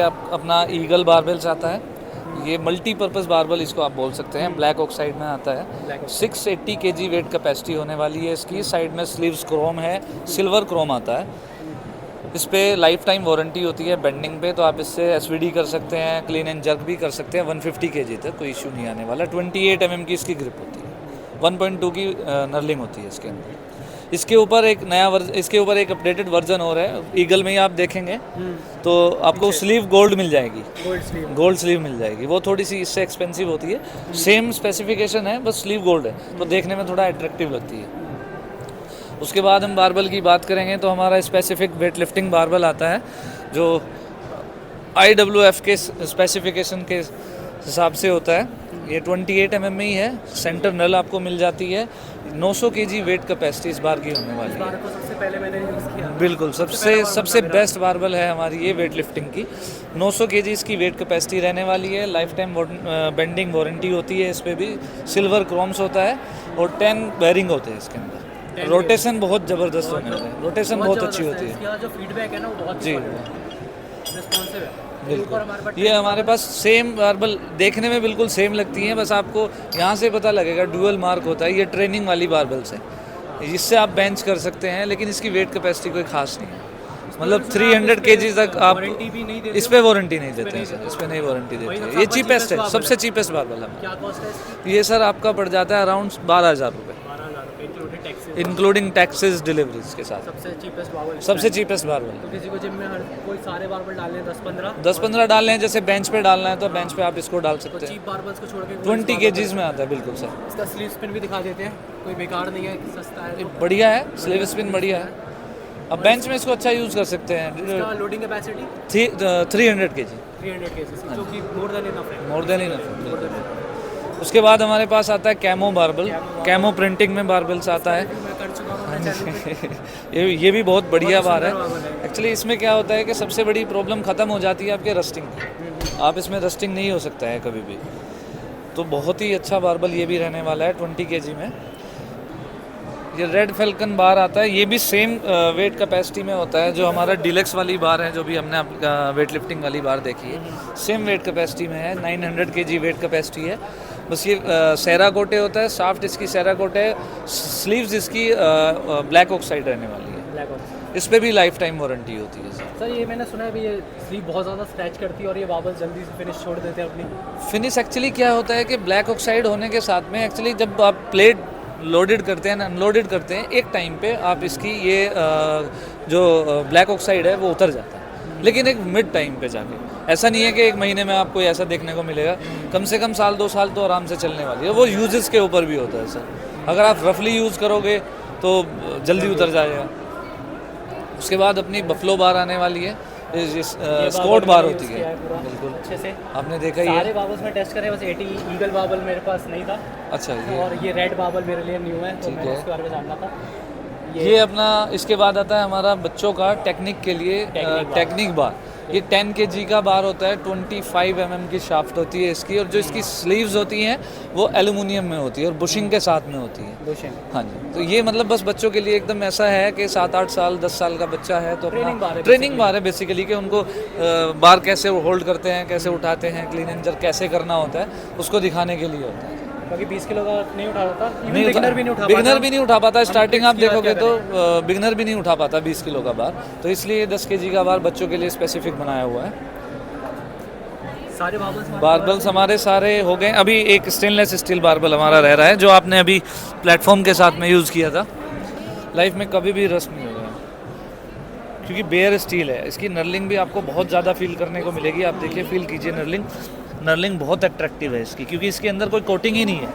अपना ईगल बारबेल्स आता है। ये मल्टीपर्पज़ बारबल इसको आप बोल सकते हैं, ब्लैक ऑक्साइड में आता है। 680 kg वेट कैपेसिटी होने वाली है इसकी। साइड में स्लीव्स क्रोम है, सिल्वर क्रोम आता है। इस पे लाइफ टाइम वारंटी होती है बेंडिंग पे, तो आप इससे एसवीडी कर सकते हैं, क्लीन एंड जर्क भी कर सकते हैं। 150 kg तक कोई इशू नहीं आने वाला। 28 mm की इसकी ग्रिप होती है, 1.2 की नर्लिंग होती है इसके अंदर। इसके ऊपर एक अपडेटेड वर्जन और है, ईगल में ही आप देखेंगे तो आपको स्लीव गोल्ड मिल जाएगी, गोल्ड स्लीव मिल जाएगी। वो थोड़ी सी इससे एक्सपेंसिव होती है, सेम स्पेसिफिकेशन है, बस स्लीव गोल्ड है, तो देखने में थोड़ा अट्रैक्टिव लगती है। उसके बाद हम बारबल की बात करेंगे तो हमारा स्पेसिफिक वेट लिफ्टिंग बारबल आता है जो IWF के स्पेसिफिकेशन के हिसाब से होता है। ये 28 mm में ही है, सेंटर नल आपको मिल जाती है। 900 kg वेट कैपेसिटी इस बार की होने वाली है। सबसे पहले मैंने यूज़ किया, बिल्कुल सबसे बेस्ट बारबल है हमारी ये वेट लिफ्टिंग की। 900 kg इसकी वेट कैपेसिटी रहने वाली है। लाइफ टाइम बेंडिंग वारंटी होती है इस पर भी। सिल्वर क्रोम्स होता है और 10 बेयरिंग होते हैं इसके अंदर। रोटेशन बहुत ज़बरदस्त होने वाला है, रोटेशन बहुत अच्छी होती है। जो फीडबैक है ना वो बहुत जी रिस्पॉन्सिव है। बिल्कुल। ये हमारे पास सेम बारबल देखने में बिल्कुल सेम लगती हैं, बस आपको यहाँ से पता लगेगा डुअल मार्क होता है। ये ट्रेनिंग वाली बारबल्स है, इससे आप बेंच कर सकते हैं, लेकिन इसकी वेट कैपेसिटी कोई खास नहीं है। मतलब 300 kg तक आप इस पे वारंटी नहीं देते हैं सर, इस पे नहीं वारंटी देते हैं। ये चीपेस्ट है, सबसे चीपेस्ट बारबल है। क्या कॉस्ट है इसकी? ये सर आपका पड़ जाता है अराउंड 12,000 रुपये, 12,000 इंक्लूडिंग टैक्सेस डिलीवरीज के साथ। सबसे चीपेस्ट बारबल। सबसे चीपेस्ट बारबल। तो किसी को जिम में कोई सारे बारबल डालने हैं 10-15 10-15 डालने हैं, जैसे बेंच पे डालना है तो बेंच पे आप इसको डाल सकते हैं। चीप बारबल्स को छोड़ के 20 kgs में आता है, बिल्कुल सर। इसका स्लीव स्पिन भी दिखा देते हैं, कोई बेकार नहीं है, सस्ता है। ये बढ़िया है, स्लीव स्पिन बढ़िया है। अब बेंच में इसको अच्छा यूज़ कर सकते हैं। इसका लोडिंग कैपेसिटी 300 kg, 300 kg, जो कि मोर देन इनफ है। More than enough. उसके बाद हमारे पास आता है कैमो बारबल। कैमो प्रिंटिंग में बारबल्स आता है। मैं कर चुका हूँ अपने चैनल पे। ये भी बहुत बढ़िया बार है। सुंदर बारबल है। एक्चुअली इसमें क्या होता है कि सबसे बड़ी प्रॉब्लम ख़त्म हो जाती है आपके रस्टिंग की। आप इसमें रस्टिंग नहीं हो सकता है कभी भी, तो बहुत ही अच्छा बारबल ये भी रहने वाला है 20 kg में। ये रेड फैल्कन बार आता है, ये भी सेम वेट कैपेसिटी में होता है जो हमारा डीलक्स वाली बार है, जो भी हमने वेट लिफ्टिंग वाली बार देखी है। सेम वेट कैपेसिटी में है, 900 kg वेट कैपेसिटी है। बस ये सेरा कोटे होता है, साफ्ट इसकी सेरा कोटे है। स्लीव्स इसकी ब्लैक ऑक्साइड रहने वाली है। Black oxide. इस पर भी लाइफ टाइम वारंटी होती है सर। सर ये मैंने सुना है भी ये स्लीव बहुत ज़्यादा स्क्रैच करती है और ये बारबल जल्दी से फिनिश छोड़ देते हैं अपनी। फिनिश एक्चुअली क्या होता है कि ब्लैक ऑक्साइड होने के साथ में एक्चुअली जब आप प्लेट लोडेड करते हैं, अनलोडेड करते हैं, एक टाइम पे आप इसकी ये जो ब्लैक ऑक्साइड है वो उतर जाता है, लेकिन एक मिड टाइम पे जाके। ऐसा नहीं है कि एक महीने में आपको ऐसा देखने को मिलेगा, कम से कम साल 2 साल तो आराम से चलने वाली है। वो यूजेस के ऊपर भी होता है सर। अगर आप रफली यूज़ करोगे तो जल्दी उतर जाएगा। उसके बाद अपनी बफलो बार आने वाली है, स्कोट बार होती है। बिल्कुल अच्छे से आपने देखा ही सारे है। बाबल्स में टेस्ट करे, बस 80 ईगल बाबल मेरे पास नहीं था। अच्छा और ये रेड बाबल मेरे लिए न्यू है, तो ठीक मैंने है। इसके बारे में जानना था। ये अपना इसके बाद आता है हमारा बच्चों का टेक्निक के लिए टेक्निक बार। ये 10 kg का बार होता है, 25 mm की शाफ्ट होती है इसकी, और जो इसकी स्लीव्स होती हैं वो एल्युमिनियम में होती है और बुशिंग के साथ में होती है। हाँ जी, तो ये मतलब बस बच्चों के लिए एकदम ऐसा है कि 7-8 साल 10 साल का बच्चा है तो ट्रेनिंग बार है बेसिकली, कि उनको बार कैसे होल्ड करते हैं, कैसे उठाते हैं, क्लीन एंड जर्क कैसे करना होता है, उसको दिखाने के लिए होता है। बाकी 20 किलो का नहीं उठा पाता, नहीं बिगिनर भी नहीं उठा बिगिनर भी नहीं उठा पाता। स्टार्टिंग आप ट्रिक्स की बात देखोगे क्या तो बिगिनर भी नहीं उठा पाता 20 किलो का बार, तो इसलिए 10 kg का बार बच्चों के लिए स्पेसिफिक बनाया हुआ है। सारे बारबल्स हमारे सारे हो गए। अभी एक स्टेनलेस स्टील बारबल हमारा रह रहा है, जो आपने अभी प्लेटफॉर्म के साथ में यूज़ किया था। लाइफ में कभी भी रस्ट नहीं होगा, क्योंकि बेयर स्टील है। इसकी नर्लिंग भी आपको बहुत ज़्यादा फील करने को मिलेगी। आप देखिए, फील कीजिए नर्लिंग बहुत अट्रैक्टिव है इसकी, क्योंकि इसके अंदर कोई कोटिंग ही नहीं है।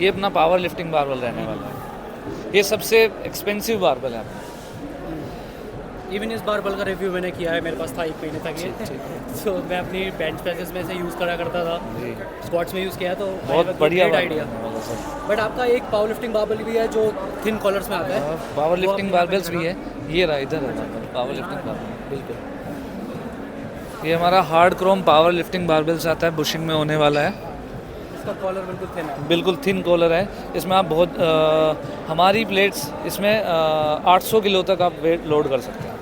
ये अपना पावर लिफ्टिंग बारबल रहने वाला है। ये सबसे एक्सपेंसिव बारबल है। इवन इस बारबल का रिव्यू मैंने किया है, मेरे पास था 1 महीने तक ये। तो मैं अपनी बेंच प्रेसेस में से यूज़ करा करता था, स्क्वाट्स में यूज़ किया, तो बहुत बढ़िया आइडिया। बट आपका एक पावर लिफ्टिंग बारबल भी है जो थिन कॉलर्स में आता है। पावर लिफ्टिंग बारबल्स भी है, ये रहा इधर है पावर लिफ्टिंग बारबल। बिल्कुल, ये हमारा hard Chrome power lifting barbels आता है, बुशिंग में होने वाला है। इसका कॉलर बिल्कुल थिन है, बिल्कुल थिन कॉलर है। इसमें आप बहुत हमारी प्लेट्स इसमें 800 किलो तक आप वेट लोड कर सकते हैं।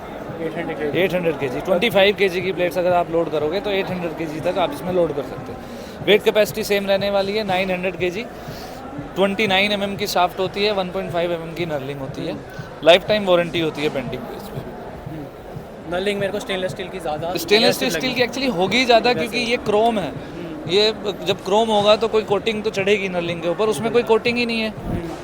800 kg 25 kg की प्लेट्स अगर आप लोड करोगे तो 800 kg तक आप इसमें लोड कर सकते हैं। वेट कैपेसिटी सेम रहने वाली है 900 kg। 29 mm की शाफ्ट होती है, 1.5 mm की नर्लिंग होती है। लाइफ टाइम वारंटी होती है पेंटिंग बेस पे। नर्लिंग मेरे को स्टेनलेस स्टील की ज़्यादा, स्टेनलेस स्टील की एक्चुअली होगी ज़्यादा क्योंकि ये क्रोम है। ये जब क्रोम होगा तो कोई कोटिंग तो चढ़ेगी नर्लिंग के ऊपर, उसमें कोई कोटिंग ही नहीं है,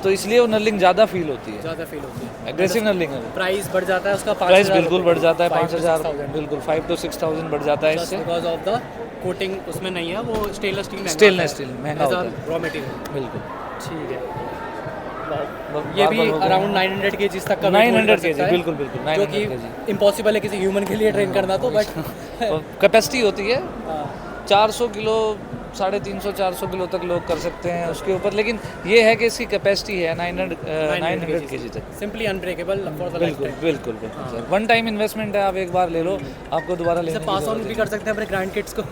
तो इसलिए वो नर्लिंग ज़्यादा फील होती है, ज़्यादा फील होती है। एग्रेसिव नर्लिंग है। प्राइस बढ़ जाता है उसका, प्राइस बिल्कुल बढ़ जाता है, 5,000 बिल्कुल 5 to 6,000 बढ़ जाता है इससे, बिकॉज ऑफ द कोटिंग उसमें नहीं है, वो स्टेनलेस स्टील महंगा होता है रॉ मटेरियल। बिल्कुल। ठीक है, ये भी अराउंड 900 kg तक का 900 kg बिल्कुल बिल्कुल जो 900 कि kg इम्पॉसिबल है किसी ह्यूमन के लिए ट्रेन करना, तो बट कैपेसिटी होती है 400 किलो, 350-400 किलो तक लोग कर सकते हैं उसके ऊपर, लेकिन ये है कि इसकी कैपेसिटी है 900 kg तक। Simply unbreakable for the life time. बिल्कुल सर, वन टाइम इन्वेस्टमेंट है, आप एक बार ले लो, आपको दोबारा लेने की पास ऑन भी कर सकते हैं अपने ग्रैंड किड्स को।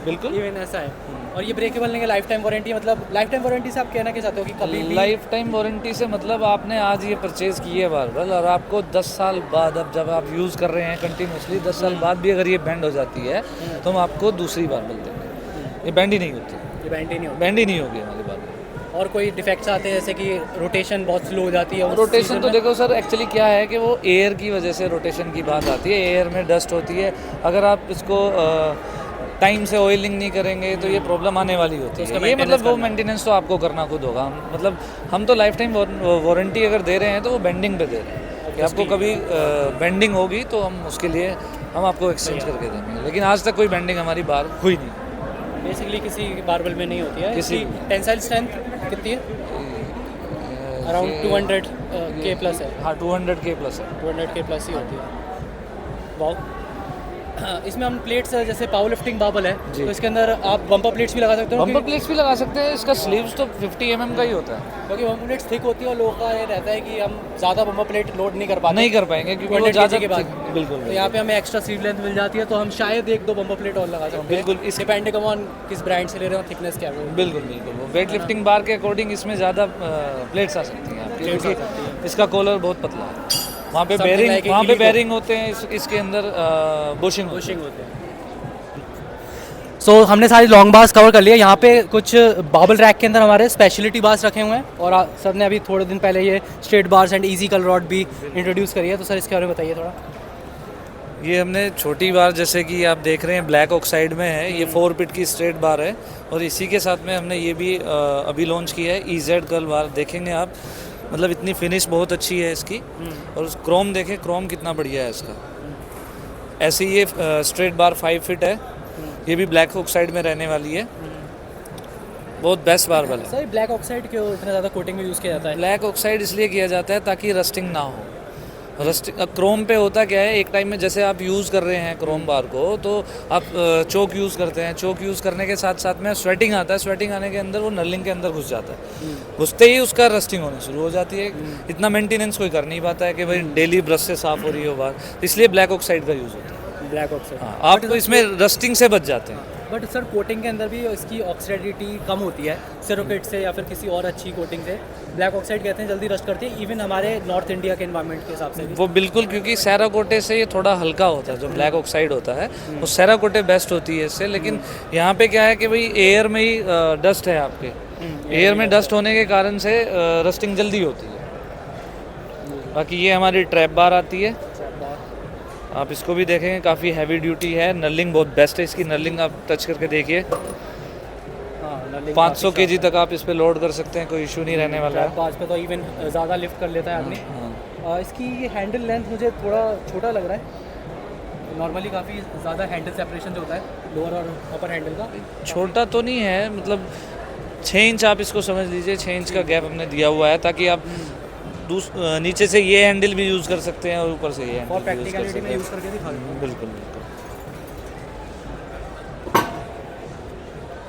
बिल्कुल इवन ऐसा है। और ये ब्रेकेबल नहीं है, लाइफ टाइम वारंटी, मतलब लाइफ टाइम वारंटी से आप कहना क्या चाहते हो कि कभी भी लाइफ टाइम वारंटी से मतलब आपने आज ये परचेज़ की है बारबल और आपको 10 साल बाद, अब जब आप यूज़ कर रहे हैं कंटिन्यूसली, 10 साल बाद भी अगर ये बैंड हो जाती है तो हम आपको दूसरी बारबल देंगे। ये बैंड ही नहीं होती, ये बैंड ही नहीं होगा, बैंड ही नहीं होगी हमारी बारबल। और कोई डिफेक्ट्स आते हैं जैसे कि रोटेशन बहुत स्लो हो जाती है? रोटेशन तो देखो सर, एक्चुअली क्या है कि वो एयर की वजह से रोटेशन की बात आती है, एयर में डस्ट होती है, अगर आप इसको टाइम से ऑयलिंग नहीं करेंगे तो ये प्रॉब्लम आने वाली होती है। ये मतलब वो मेंटेनेंस तो आपको करना खुद होगा। मतलब हम तो लाइफ टाइम वारंटी अगर दे रहे हैं तो वो बेंडिंग पे दे रहे हैं कि आपको कभी बेंडिंग होगी तो हम उसके लिए हम आपको एक्सचेंज करके देंगे, लेकिन आज तक कोई बेंडिंग हमारी बार हुई नहीं। बेसिकली किसी बारबल में नहीं होती है। किसी टेंसाइल स्ट्रेंथ कितनी है? अराउंड 200 K प्लस है। हाँ 200 K प्लस है, 200 K प्लस ही होती है। वाओ। इसमें हम प्लेट्स जैसे पावर लिफ्टिंग बाबल है तो इसके अंदर आप बम्पर प्लेट्स भी लगा सकते हो। बम्पर प्लेट्स भी लगा सकते हैं, इसका स्लीव्स तो 50 mm का ही होता है, क्योंकि बम्पर प्लेट्स थिक होती है और लोगों का ये रहता है कि हम ज़्यादा बम्पर प्लेट लोड नहीं कर पाएंगे क्योंकि वो ज़्यादा के बाद। बिल्कुल तो यहाँ पे हमें एक्स्ट्रा स्लीव लेंथ मिल जाती है, तो हम शायद 1-2 बम्पर प्लेट और लगा सकते हैं। बिल्कुल, इस डिपेंडिंग ऑन किस ब्रांड से ले रहे हो, थिकनेस क्या है। बिल्कुल वो वेट लिफ्टिंग बार के अकॉर्डिंग इसमें ज़्यादा प्लेट्स आ सकती हैं आपकी, क्योंकि इसका कॉलर बहुत पतला है। वहाँ पे बेरिंग होते हैं, इसके अंदर बुशिंग होते हैं। सो हमने सारी लॉन्ग बार्स कवर कर लिया। यहाँ पे कुछ बाबल रैक के अंदर हमारे स्पेशलिटी बार्स रखे हुए हैं, और सर ने अभी थोड़े दिन पहले ये स्ट्रेट बार्स एंड इजी कल रॉड भी इंट्रोड्यूस करी है, तो सर इसके बारे में बताइए थोड़ा। ये हमने छोटी बार जैसे कि आप देख रहे हैं ब्लैक ऑक्साइड में है, ये 4 पिट की स्ट्रेट बार है, और इसी के साथ में हमने ये भी अभी लॉन्च किया है EZ कर्ल बार। देखेंगे आप, मतलब इतनी फिनिश बहुत अच्छी है इसकी, और क्रोम देखें, क्रोम कितना बढ़िया है इसका। ऐसे ये स्ट्रेट बार 5 फीट है, ये भी ब्लैक ऑक्साइड में रहने वाली है, बहुत बेस्ट बारबल है। सर ब्लैक ऑक्साइड क्यों इतना ज़्यादा कोटिंग में यूज़ किया जाता है? ब्लैक ऑक्साइड इसलिए किया जाता है ताकि रस्टिंग ना हो। रस्टिंग क्रोम पे होता क्या है, एक टाइम में जैसे आप यूज़ कर रहे हैं क्रोम बार को, तो आप चोक यूज़ करते हैं, चोक यूज़ करने के साथ साथ में स्वेटिंग आता है, स्वेटिंग आने के अंदर वो नर्लिंग के अंदर घुस जाता है, घुसते ही उसका रस्टिंग होनी शुरू हो जाती है। इतना मेंटेनेंस कोई कर नहीं पाता है कि भाई डेली ब्रश से साफ़ हो रही हो बार, इसलिए ब्लैक ऑक्साइड का यूज़ होता है। ब्लैक ऑक्साइड, हाँ, आप तो इसमें रस्टिंग से बच जाते हैं। बट सर कोटिंग के अंदर भी इसकी ऑक्सीडिटी कम होती है सेरोकेट से या फिर किसी और अच्छी कोटिंग से। ब्लैक ऑक्साइड कहते हैं जल्दी रस्ट करती है, इवन हमारे नॉर्थ इंडिया के एनवायरनमेंट के हिसाब से भी। वो बिल्कुल, क्योंकि सेराकोटे से ये थोड़ा हल्का होता है, जो ब्लैक ऑक्साइड होता है वो सेराकोटे बेस्ट होती है इससे। लेकिन यहाँ पे क्या है कि भाई एयर में ही डस्ट है आपके, एयर में डस्ट होने के कारण से रस्टिंग जल्दी होती है। बाकी ये हमारी ट्रैप बार आती है, आप इसको भी देखेंगे, काफ़ी हैवी ड्यूटी है, नर्लिंग बहुत बेस्ट है इसकी। नर्लिंग आप टच करके देखिए, 500 kg तक आप इस पे लोड कर सकते हैं, कोई इशू नहीं रहने वाला है। बार्स पे तो इवन ज़्यादा लिफ्ट कर लेता है आदमी। इसकी ये हैंडल लेंथ मुझे थोड़ा छोटा लग रहा है, नॉर्मली काफ़ी ज़्यादा हैंडल सेपरेशन जो होता है लोअर और अपर हैंडल का। छोटा तो नहीं है, मतलब 6 इंच आप इसको समझ लीजिए, 6 इंच का गैप हमने दिया हुआ है ताकि आप नीचे से ये हैंडल भी यूज़ कर सकते हैं और ऊपर से ये और प्रैक्टिकलिटी में यूज़ करके दिखा दूँ। बिल्कुल।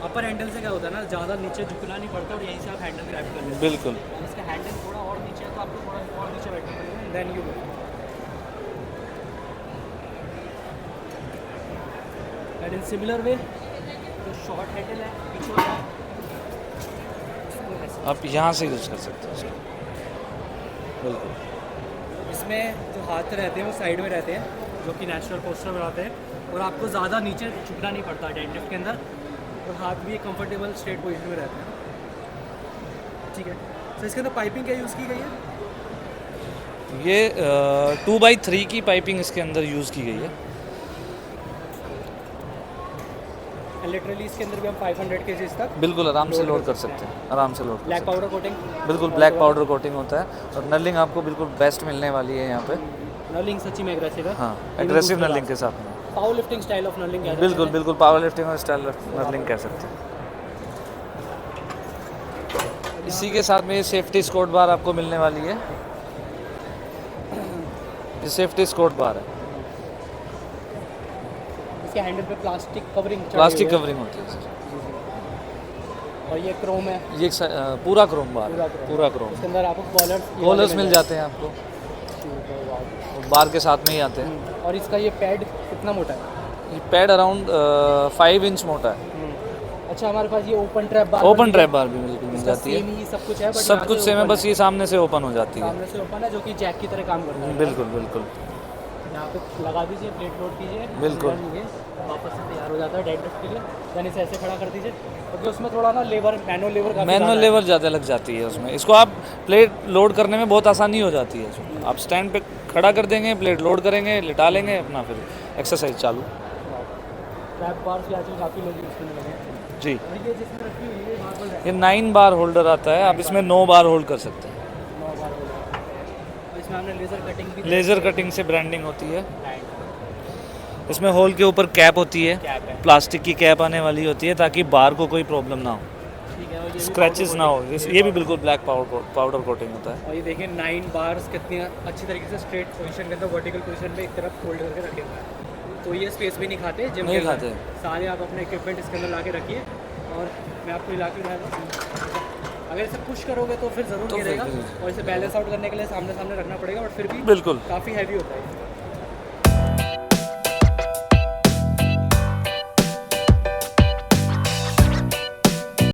अपर हैंडल से क्या होता है ना, ज़्यादा नीचे झुकना नहीं पड़ता और यहीं से आप हैंडल ग्रैब कर लेते हैं। बिल्कुल। इसका हैंडल थोड़ा और नीचे है तो आपको थोड़ा और नीचे बैठना पड़ेगा, then you end in similar way जो शॉर्ट हैंडल है पीछे वाला, आप यहाँ से यूज़ कर सकते हो इसको। बिल्कुल। इसमें जो हाथ रहते हैं वो साइड में रहते हैं, जो कि नेचुरल पोस्चर बनाते हैं और आपको ज़्यादा नीचे झुकना नहीं पड़ता डेडलिफ्ट के अंदर और हाथ भी कंफर्टेबल स्ट्रेट पोजीशन में रहते हैं। ठीक है, तो इसके अंदर पाइपिंग क्या यूज़ की गई है? ये 2x3 की पाइपिंग इसके अंदर यूज़ की गई है। लिटरली इसके अंदर भी हम 500 kg तक बिल्कुल आराम से लोड कर सकते हैं, आराम से लोड कर ब्लैक सकते पाउडर कोटिंग हैं। बिल्कुल ब्लैक पाउडर कोटिंग होता है और नलिंग आपको बिल्कुल बेस्ट मिलने वाली है यहाँ पे। नर्लिंग सच्ची में एग्रेसिव है। हाँ, एग्रेसिव नलिंग के साथ में। Power lifting style of knurling है। बिल्कुल बिल्कुल पावर लिफ्टिंग और स्टाइल नर्लिंग कह सकते हैं। इसी के साथ में ये सेफ्टी स्क्वाट बार आपको मिलने वाली है। ये सेफ्टी स्क्वाट बार है। इसके हैंडल पे प्लास्टिक कवरिंग प्लास्टिक कवरिंग होती है सर। और ये क्रोम है। ये पूरा क्रोम बार है, पूरा क्रोम। इसके अंदर आपको कॉलर्स मिल जाते हैं आपको, बार के साथ में ही आते हैं। और इसका ये पैड कितना मोटा है? ये पैड अराउंड 5 इंच मोटा है। अच्छा, हमारे पास ये ओपन ट्रैप बार भी मिल जाती है। सब कुछ है, सब कुछ सेम है, बस ये सामने से ओपन हो जाती है। सामने से ओपन है जो कि जैक की तरह काम करता है। बिल्कुल बिल्कुल। यहाँ पे लगा दीजिए, प्लेट लोड कीजिए, बिल्कुल। वापस से तैयार हो जाता है डेडलिफ्ट के लिए। यानी से ऐसे खड़ा कर दीजिए, क्योंकि उसमें थोड़ा ना लेबर मैनुअल लेबर ज़्यादा लग जाती है उसमें। इसको आप प्लेट लोड करने में बहुत आसानी हो जाती है इसमें। आप स्टैंड पे खड़ा कर देंगे, प्लेट लोड करेंगे, लिटा लेंगे, अपना फिर एक्सरसाइज चालू। ट्रैप बार भी आजकल काफ़ी लोग यूज़ करने लगे हैं। जी, और ये जिसमें रखी हुई है मार्बल है, ये 9 बार होल्डर आता है। आप इसमें 9 बार होल्ड कर सकते हैं। 9 बार होगा। और इसमें हमने लेज़र कटिंग भी लेज़र कटिंग से ब्रांडिंग होती है। इसमें होल के ऊपर कैप होती है, कैप है। प्लास्टिक की कैप आने वाली होती है ताकि बार को कोई प्रॉब्लम ना हो, ठीक है। और ये भी स्क्रैचेस ना हो। ये भी बिल्कुल ब्लैक पाउडर कोटिंग होता है। और ये देखिए 9 बार्स कितनी अच्छी तरीके से स्ट्रेट पोजीशन के अंदर वर्टिकल पोजीशन पे एक तरफ फोल्ड करके रखे हुए हैं। तो ये स्पेस भी नहीं खाते जिम नहीं के अंदर। खाते। सारे आप अपने इक्विपमेंट इसके अंदर ला के रखिए। और मैं आपको हिला के दिखाऊंगा। अगर इसे पुश करोगे तो फिर ज़रूर गिरेगा। और इसे बैलेंस आउट करने के लिए सामने रखना पड़ेगा, बट फिर भी बिल्कुल काफ़ी हैवी होता है।